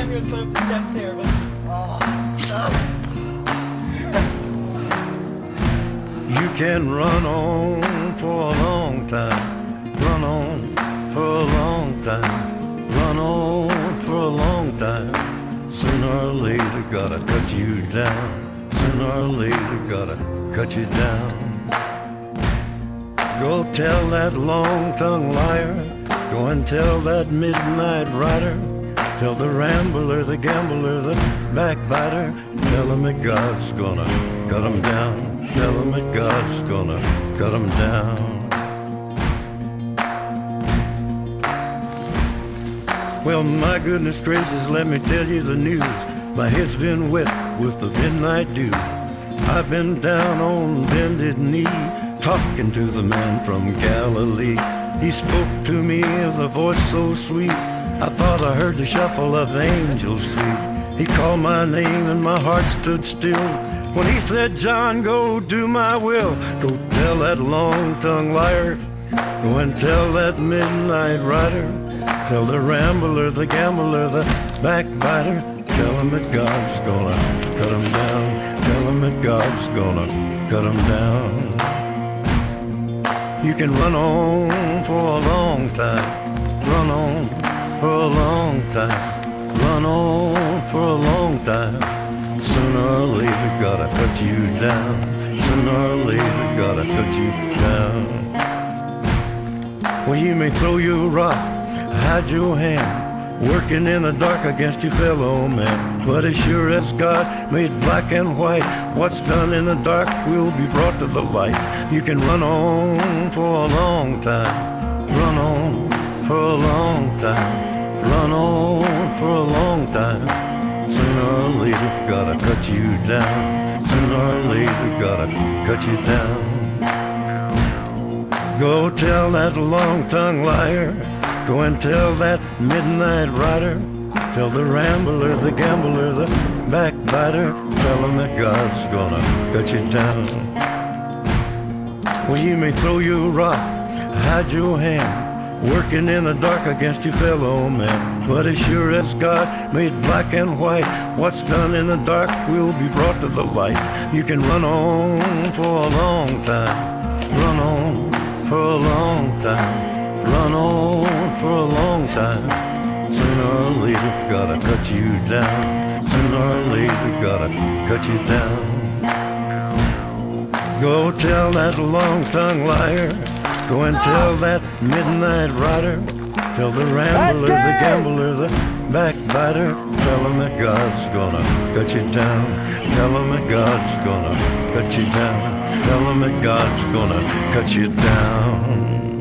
time he was going up the steps there, but... You can run on for a long time, run on for a long time, run on for a long time. Sooner or later gotta cut you down, sooner or later gotta cut you down. Go tell that long-tongued liar, go and tell that midnight rider, tell the rambler, the gambler, the backbiter, tell him that God's gonna cut him down, tell him that God's gonna cut him down. Well, my goodness gracious, let me tell you the news. My head's been wet with the midnight dew. I've been down on bended knee, talking to the man from Galilee. He spoke to me with a voice so sweet, I thought I heard the shuffle of angels sweet. He called my name and my heart stood still when he said, John, go do my will. Go tell that long-tongued liar, go and tell that midnight rider, tell the rambler, the gambler, the backbiter, tell him that God's gonna cut him down, tell him that God's gonna cut him down. You can run on for a long time, run on for a long time, run on for a long time. Sooner or later gotta cut you down, sooner or later gotta cut you down. Well, you may throw your rock, hide your hand, working in the dark against your fellow man. But as sure as God made black and white, what's done in the dark will be brought to the light. You can run on for a long time, run on for a long time, run on for a long time. Sooner or later gotta cut you down, sooner or later gotta cut you down. Go tell that long-tongued liar, go and tell that midnight rider, tell the rambler, the gambler, the backbiter, tell him that God's gonna cut you down. Well, you may throw your rock, hide your hand, working in the dark against your fellow man. But as sure as God made black and white, what's done in the dark will be brought to the light. You can run on for a long time, run on for a long time, run on for a long time. Sooner or later gotta cut you down, sooner or later gotta cut you down. Go tell that long-tongued liar, go and tell that midnight rider, tell the rambler, the gambler, the backbiter, tell him that God's gonna cut you down, tell him that God's gonna cut you down, tell him that God's gonna cut you down.